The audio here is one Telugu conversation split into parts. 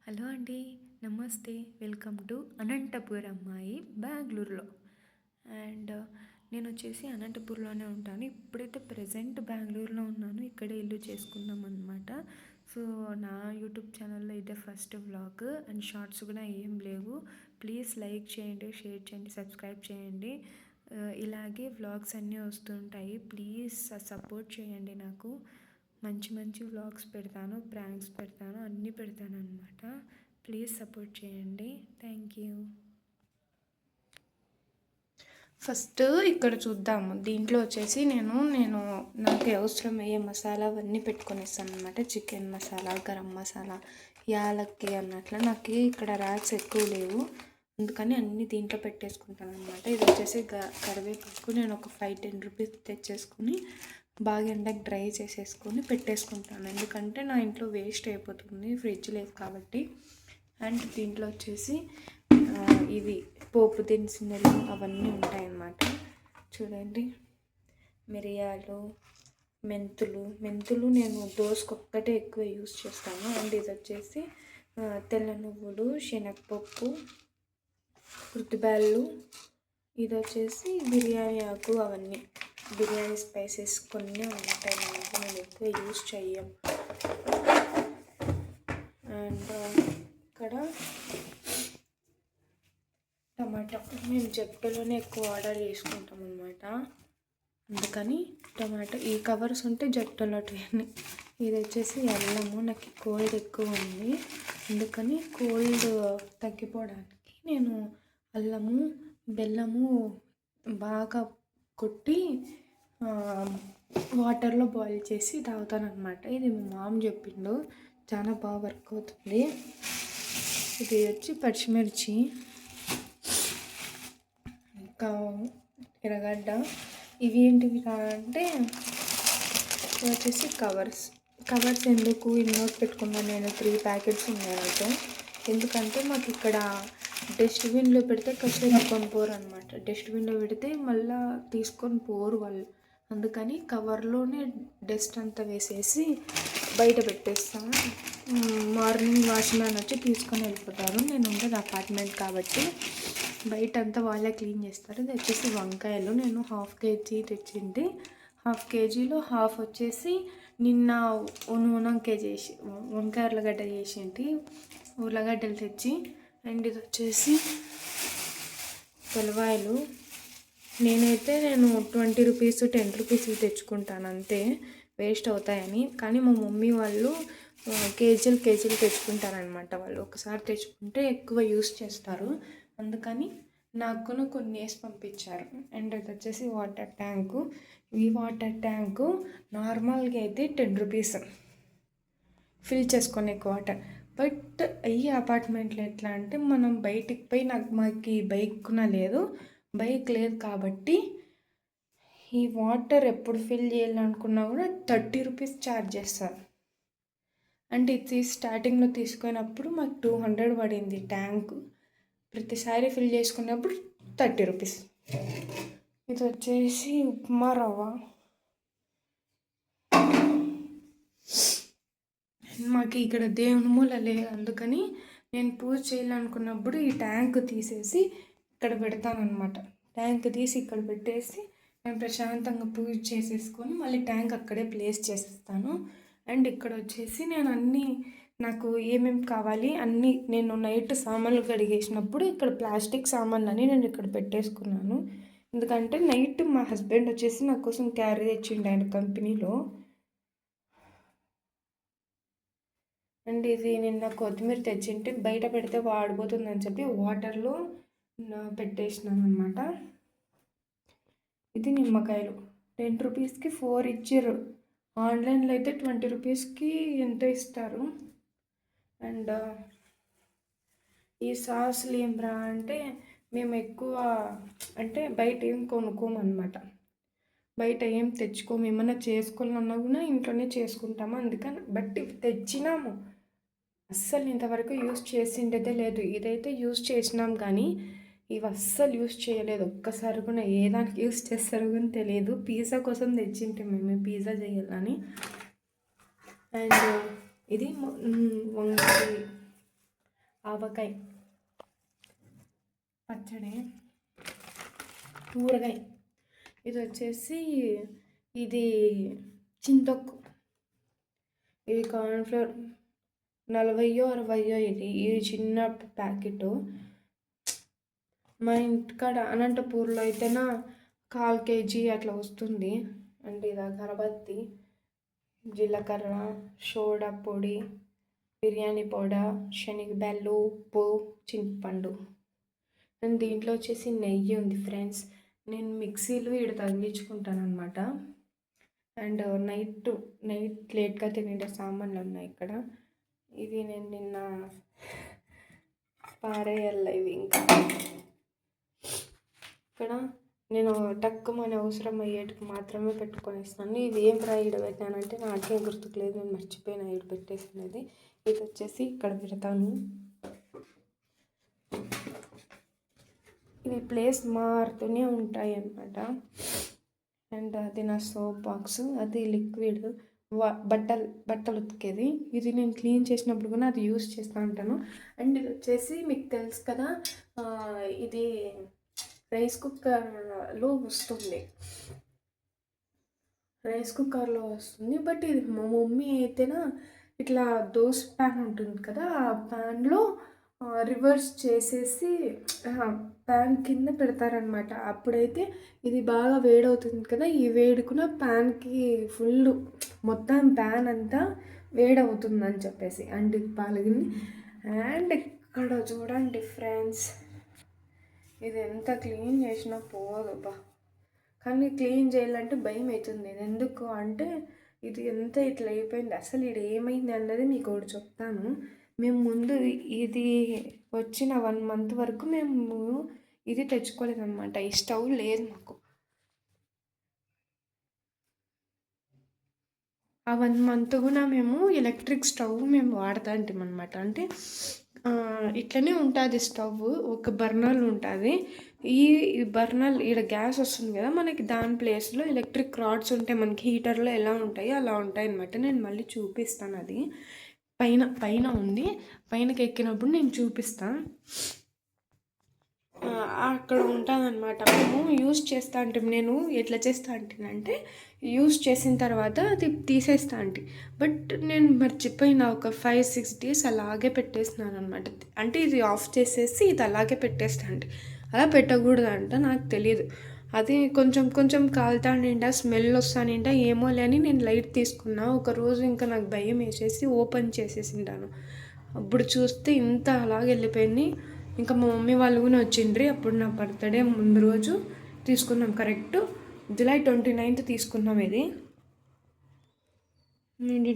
హలో అండి, నమస్తే. వెల్కమ్ టు అనంతపూర్ అమ్మాయి బెంగళూరులో. అండ్ నేను వచ్చేసి అనంతపూర్లోనే ఉంటాను. ఇప్పుడైతే ప్రజెంట్ బెంగళూరులో ఉన్నాను. ఇక్కడే ఇల్లు చేసుకున్నాం అనమాట. సో నా యూట్యూబ్ ఛానల్లో ఇదే ఫస్ట్ వ్లాగ్ అండ్ షార్ట్స్ కూడా ఏం లేవు. ప్లీజ్ లైక్ చేయండి, షేర్ చేయండి, సబ్స్క్రైబ్ చేయండి. ఇలాగే వ్లాగ్స్ అన్నీ వస్తుంటాయి. ప్లీజ్ సపోర్ట్ చేయండి. నాకు మంచి మంచి వ్లాగ్స్ పెడతాను, ప్రాంక్స్ పెడతాను, అన్నీ పెడతాను అనమాట. ప్లీజ్ సపోర్ట్ చేయండి. Thank you. ఫస్ట్ ఇక్కడ చూద్దాము. దీంట్లో వచ్చేసి నేను నాకు అవసరమయ్యే మసాలా అవన్నీ పెట్టుకొనిస్తాను అనమాట. చికెన్ మసాలా, గరం మసాలా, యాలక్కి అన్నట్లు. నాకు ఇక్కడ ర్యాక్స్ ఎక్కువ లేవు, అందుకని అన్నీ దీంట్లో పెట్టేసుకుంటాను అనమాట. ఇది వచ్చేసి కరివేపాకు నేను ఒక 5-10 రూపీస్ తెచ్చేసుకుని బాగా ఎండకి డ్రై చేసేసుకొని పెట్టేసుకుంటాను. ఎందుకంటే నా ఇంట్లో వేస్ట్ అయిపోతుంది, ఫ్రిడ్జ్ లేదు కాబట్టి. అండ్ దీంట్లో వచ్చేసి ఇవి పోపు దినుసులు అవన్నీ ఉంటాయన్నమాట. చూడండి, మిరియాలు, మెంతులు నేను దోసకొక్కటే ఎక్కువ యూస్ చేస్తాను. అండ్ ఇది వచ్చేసి తెల్ల నువ్వులు, శనగపప్పు, ఉద్దిబ్యాళ్ళు, ఇది వచ్చేసి బిర్యానీ ఆకు, అవన్నీ బిర్యానీ స్పైసెస్ కొన్ని ఉంటాయి. నేను ఎక్కువ యూస్ చెయ్యం. అండ్ ఇక్కడ టమాటా మేము జెప్టోలోనే ఎక్కువ ఆర్డర్ చేసుకుంటాం అనమాట. అందుకని టమాటా ఈ కవర్స్ ఉంటే జెప్టోలో ట్రైన్. ఇది వచ్చేసి అల్లము. నాకు కోల్డ్ ఎక్కువ ఉంది, అందుకని కోల్డ్ తగ్గిపోవడానికి నేను అల్లము, బెల్లము బాగా కొట్టి వాటర్లో బాయిల్ చేసి తాగుతాను అనమాట. ఇది మా మామ చెప్పిండు, చాలా బాగా వర్క్ అవుతుంది. ఇది వచ్చి పచ్చిమిర్చి, ఇంకా ఎర్రగడ్డ. ఇవి ఏంటివి అంటే ఇది వచ్చేసి కవర్స్ ఎందుకు ఇందులో పెట్టుకున్నాను నేను. 3 ప్యాకెట్స్ ఉన్నాయి అయితే. ఎందుకంటే మాకు ఇక్కడ డస్ట్బిన్లో పెడితే కచ్చేసుకొని పోరు అనమాట. డస్ట్బిన్లో పెడితే మళ్ళీ తీసుకొని పోరు వాళ్ళు. అందుకని కవర్లోనే డస్ట్ అంతా వేసేసి బయట పెట్టేస్తాను. మార్నింగ్ వాచ్మ్యాన్ వచ్చి తీసుకొని వెళ్ళిపోతారు. నేను ఉండేది అపార్ట్మెంట్ కాబట్టి బయట అంతా వాళ్ళే క్లీన్ చేస్తారు. ఇది వచ్చేసి వంకాయలు నేను 1/2 kg తెచ్చింది. 1/2 kgలో హాఫ్ వచ్చేసి నిన్న వంకాయ చేసి వంకాయ ఉర్లగడ్డ చేసింది, ఉర్లగడ్డలు తెచ్చి. అండ్ ఇది వచ్చేసి తెల్లవాయలు. నేను 20 రూపీస్ 10 రూపీస్ తెచ్చుకుంటాను అంతే, వేస్ట్ అవుతాయని. కానీ మా మమ్మీ వాళ్ళు కేజీలు తెచ్చుకుంటారనమాట. వాళ్ళు ఒకసారి తెచ్చుకుంటే ఎక్కువ యూస్ చేస్తారు, అందుకని నాకు కొన్ని వేసి పంపించారు. అండ్ ఇది వచ్చేసి వాటర్ ట్యాంకు. ఈ వాటర్ ట్యాంకు నార్మల్గా అయితే 10 రూపీస్ ఫిల్ చేసుకునే వాటర్. బట్ ఈ అపార్ట్మెంట్లో ఎట్లా అంటే మనం బయటికి పోయి మాకు బైక్ లేదు కాబట్టి ఈ వాటర్ ఎప్పుడు ఫిల్ చేయాలనుకున్నా కూడా 30 రూపీస్ ఛార్జ్ చేస్తారు. అంటే ఇది స్టార్టింగ్లో తీసుకున్నప్పుడు మాకు 200 పడింది ట్యాంకు. ప్రతిసారి ఫిల్ చేసుకున్నప్పుడు 30 రూపీస్. ఇది వచ్చేసి ఉప్మా రవ్వ. మాకు ఇక్కడ దేవుని మూల లేదు, అందుకని నేను పూజ చేయాలనుకున్నప్పుడు ఈ ట్యాంక్ తీసేసి ఇక్కడ పెడతానమాట. ట్యాంక్ తీసి ఇక్కడ పెట్టేసి నేను ప్రశాంతంగా పూజ చేసేసుకొని మళ్ళీ ట్యాంక్ అక్కడే ప్లేస్ చేసేస్తాను. అండ్ ఇక్కడ వచ్చేసి నేను నాకు ఏమేమి కావాలి అన్నీ నేను నైట్ సామాన్లు కడిగేసినప్పుడు ఇక్కడ ప్లాస్టిక్ సామాన్లు అని నేను ఇక్కడ పెట్టేసుకున్నాను. ఎందుకంటే నైట్ మా హస్బెండ్ వచ్చేసి నా కోసం క్యారీ తెచ్చిండు ఆయన కంపెనీలో. అండ్ ఇది నిన్న కొత్తిమీర తెచ్చింటే బయట పెడితే వాడిపోతుందని చెప్పి వాటర్లో పెట్టేసినాను అనమాట. ఇది నిమ్మకాయలు 10 రూపీస్కి 4 ఇచ్చారు. ఆన్లైన్లో అయితే 20 రూపీస్కి ఎంత ఇస్తారు. అండ్ ఈ సాసులు ఏం రా అంటే మేము ఎక్కువ అంటే బయట ఏం కొనుక్కోమన్నమాట. బయట ఏం తెచ్చుకోము. ఏమన్నా చేసుకోవాలన్నా కూడా ఇంట్లోనే చేసుకుంటాము. అందుకని బట్ ఇవి తెచ్చినాము, అస్సలు ఇంతవరకు యూస్ చేసిండేదే లేదు. ఇదైతే యూస్ చేసినాం కానీ ఇవి అస్సలు యూస్ చేయలేదు ఒక్కసారి కూడా. ఏ దానికి యూస్ చేస్తారో కానీ తెలియదు. పిజ్జా కోసం తెచ్చింటే మేము పిజ్జా చేయాలని. అండ్ ఇది వంకాయ. ఆవకాయ పచ్చడి, ఊరగాయ. ఇది వచ్చేసి ఇది చింతొక్కు, ఇది కార్న్ఫ్లోర్ 40-60 ఇది చిన్న ప్యాకెట్. మా ఇంటికాడ అనంతపూర్లో అయితేనా 1/4 kg అట్లా వస్తుంది. అంటే ఇది అగరబత్తి, జీలకర్ర, సోడా పొడి, బిర్యానీ పౌడర్, శనగబ్యాళ్ళు, ఉప్పు, చింతపండు. అండ్ దీంట్లో వచ్చేసి నెయ్యి ఉంది ఫ్రెండ్స్. నేను మిక్సీలో ఇక్కడ తగిలించుకుంటాను అనమాట. అండ్ నైట్ లేట్గా తినే సామాన్లు ఉన్నాయి ఇక్కడ. ఇది నేను నిన్న పారేయాల. ఇవి ఇంకా ఇక్కడ నేను తక్కువని అవసరం అయ్యేటికి మాత్రమే పెట్టుకొని ఇస్తాను. ఇది ఏం ఈడ పెట్టానంటే నాకేం గుర్తుకులేదు, నేను మర్చిపోయినా ఈడ పెట్టేసినది. ఇది వచ్చేసి ఇక్కడ పెడతాను. ఇది ప్లేస్ మారుతూనే ఉంటాయి అన్నమాట. అండ్ అది నా సోప్ బాక్స్, అది లిక్విడ్ బట్టలు ఉతికేది. ఇది నేను క్లీన్ చేసినప్పుడు కూడా అది యూస్ చేస్తూ ఉంటాను. అండ్ ఇది వచ్చేసి మీకు తెలుసు కదా, ఇది రైస్ కుక్కర్లో వస్తుంది. బట్ ఇది మా మమ్మీ అయితేనా ఇట్లా దోశ ప్యాన్ ఉంటుంది కదా, ఆ ప్యాన్లో రివర్స్ చేసేసి ప్యాన్ కింద పెడతారనమాట. అప్పుడైతే ఇది బాగా వేడవుతుంది కదా, ఈ వేడుకున్న ప్యాన్కి ఫుల్ మొత్తం ప్యాన్ అంతా వేడవుతుందని చెప్పేసి అంటే పలిగింది. అండ్ ఇక్కడ చూడండి ఫ్రెండ్స్, ఇది ఎంత క్లీన్ చేసినా పోదబ్బా. కానీ క్లీన్ చేయాలంటే భయం అవుతుంది. ఎందుకు అంటే ఇది ఎంత ఇట్లా అయిపోయింది, అసలు ఇది ఏమైంది అన్నది మీకు ఒకటి చెప్తాను. మేము ముందు ఇది వచ్చిన 1 month వరకు మేము ఇది తెచ్చుకోలేదన్నమాట. ఈ స్టవ్ లేదు మాకు. ఆ 1 month కూడా మేము ఎలక్ట్రిక్ స్టవ్ మేము వాడుతూ ఉంటాం అనమాట. అంటే ఇట్లనే ఉంటుంది స్టవ్, ఒక బర్నర్ ఉంటుంది. ఈ బర్నర్ ఈడ గ్యాస్ వస్తుంది కదా మనకి, దాని ప్లేస్లో ఎలక్ట్రిక్ రాడ్స్ ఉంటాయి. మనకి హీటర్లో ఎలా ఉంటాయో అలా ఉంటాయి అనమాట. నేను మళ్ళీ చూపిస్తాను. అది పైన ఉంది, పైనకి ఎక్కినప్పుడు నేను చూపిస్తాను. అక్కడ ఉంటుంది అనమాట. మేము యూజ్ చేస్తా అంటే నేను ఎట్లా చేస్తా అంటే యూజ్ చేసిన తర్వాత అది తీసేస్తా బట్ నేను మర్చిపోయిన ఒక 5-6 days అలాగే పెట్టేసినాను అనమాట. అంటే ఇది ఆఫ్ చేసేసి ఇది అలాగే పెట్టేస్తా అలా పెట్టకూడదంట, నాకు తెలియదు. అది కొంచెం కాలుతానిండా, స్మెల్ వస్తానిండా, ఏమో లేని నేను లైట్ తీసుకున్నా. ఒకరోజు ఇంకా నాకు భయం వేసేసి ఓపెన్ చేసేసింటాను. అప్పుడు చూస్తే ఇంత అలాగే వెళ్ళిపోయింది. ఇంకా మా మమ్మీ వాళ్ళు కూడా వచ్చిండ్రి. అప్పుడు నా బర్త్డే ముందు రోజు తీసుకున్నాం, కరెక్ట్ July 29th తీసుకున్నాం. ఇది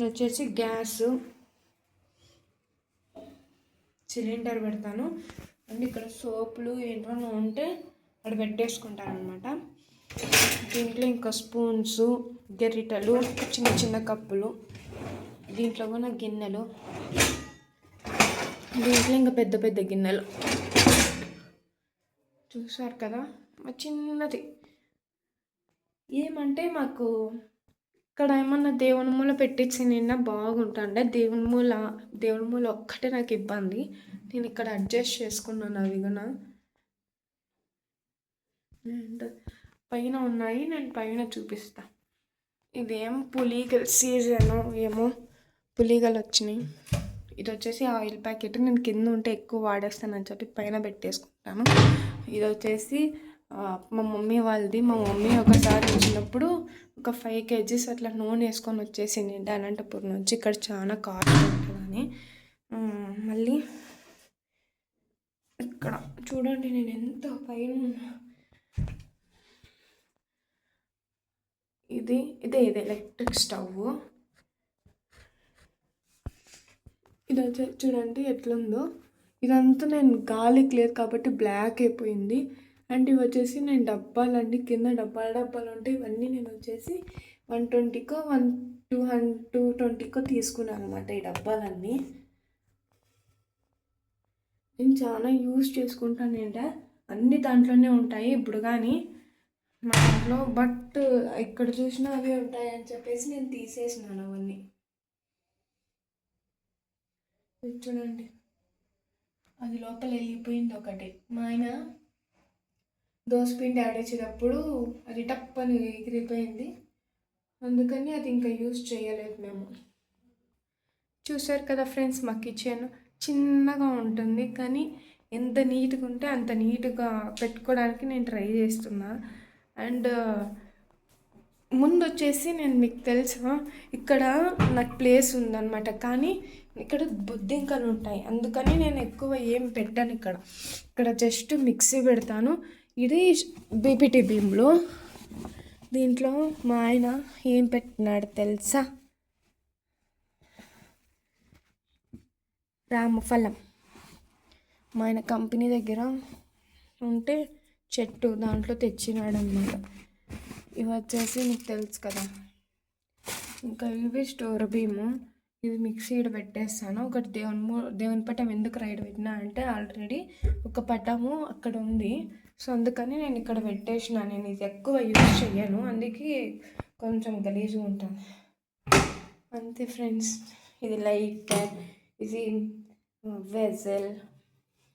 వచ్చేసి గ్యాస్ సిలిండర్ పెడతాను. అండ్ ఇక్కడ సోపులు ఏంటో ఉంటే అక్కడ పెట్టేసుకుంటాను అనమాట. దీంట్లో ఇంకా స్పూన్స్, గరిటెలు, చిన్న కప్పులు, దీంట్లో కూడా గిన్నెలు, దీంట్లో ఇంకా పెద్ద గిన్నెలు చూసారు కదా. చిన్నది ఏమంటే మాకు ఇక్కడ ఏమన్నా దేవుని మూల పెట్టించి నిన్న బాగుంటుండే. దేవుని మూల ఒక్కటే నాకు ఇబ్బంది. నేను ఇక్కడ అడ్జస్ట్ చేసుకున్నాను. అవి కూడా అండ్ పైన ఉన్నాయి, నేను పైన చూపిస్తా. ఇదేం పులిగల్ సీజను, ఏమో పులిగలు వచ్చినాయి. ఇది వచ్చేసి ఆయిల్ ప్యాకెట్. నేను కింద ఉంటే ఎక్కువ వాడేస్తానని చెప్పి పైన పెట్టేసుకుంటాను. ఇది వచ్చేసి మా మమ్మీ వాళ్ళది. మా మమ్మీ ఒకసారి వచ్చినప్పుడు ఒక 5 kgs అట్లా నూనె వేసుకొని వచ్చేసింది అనంతపురం నుంచి. ఇక్కడ చాలా కాస్ట్ ఉంటుందని. మళ్ళీ ఇక్కడ చూడండి నేను ఎంత పైన ఉన్నా. ఇది ఎలక్ట్రిక్ స్టవ్. ఇది వచ్చి చూడండి ఎట్లుందో. ఇదంతా నేను గాలికి లేదు కాబట్టి బ్లాక్ అయిపోయింది. అండ్ ఇవి వచ్చేసి నేను డబ్బాలండి, కింద డబ్బాలు ఉంటాయి. ఇవన్నీ నేను వచ్చేసి 120కో 220కో తీసుకున్నాను అనమాట. ఈ డబ్బాలన్నీ నేను చాలా యూజ్ చేసుకుంటాను. అన్నీ దాంట్లోనే ఉంటాయి ఇప్పుడు కానీ మా ఇంట్లో. బట్ ఎక్కడ చూసినా అవి ఉంటాయి అని చెప్పేసి నేను తీసేసినాను అవన్నీ. చూడండి అది లోపల వెళ్ళిపోయింది ఒకటి. మా ఆయన దోసపిండి ఆడేసేటప్పుడు అది టప్పని ఎగిరిపోయింది, అందుకని అది ఇంకా యూజ్ చేయలేదు మేము. చూసారు కదా ఫ్రెండ్స్, మా కిచెన్ చిన్నగా ఉంటుంది కానీ ఎంత నీట్గా ఉంటే అంత నీట్గా పెట్టుకోవడానికి నేను ట్రై చేస్తున్నా. అండ్ ముందు వచ్చేసి నేను మీకు తెలుసు ఇక్కడ నాకు ప్లేస్ ఉందన్నమాట, కానీ ఇక్కడ బొద్దింకలు ఉంటాయి, అందుకని నేను ఎక్కువ ఏం పెట్టాను. ఇక్కడ జస్ట్ మిక్సీ పెడతాను. ఇది బీపీటీ భీమ్లో. దీంట్లో మా ఆయన ఏం పెట్టినాడు తెలుసా? రామఫలం. మా ఆయన కంపెనీ దగ్గర ఉంటే చెట్టు దాంట్లో తెచ్చినాడు అన్నమాట. ఇవి వచ్చేసి మీకు తెలుసు కదా. ఇంకా ఇవి స్టోర్ భీము. ఇది మిక్సీ పెట్టేస్తాను. ఒకటి దేవుని పటం ఎందుకు రైడ్ పెట్టినా అంటే ఆల్రెడీ ఒక పటము అక్కడ ఉంది, సో అందుకని నేను ఇక్కడ పెట్టేసిన. నేను ఇది ఎక్కువ యూజ్ చెయ్యను, అందుకే కొంచెం గలీజ్గా ఉంటుంది అంతే ఫ్రెండ్స్. ఇది లైటర్, ఇది వెజల్,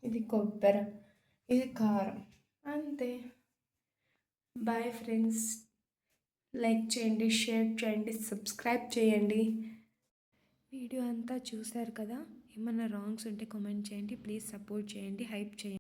ఇది కొబ్బరి, ఇది కారం, అంతే. Bye friends. లైక్ చేయండి, షేర్ చేయండి, సబ్స్క్రైబ్ చేయండి. వీడియో అంతా చూశారు కదా. ఏమన్నా రాంగ్స్ ఉంటే కామెంట్ చేయండి. ప్లీజ్ సపోర్ట్ చేయండి, హైప్ చేయండి.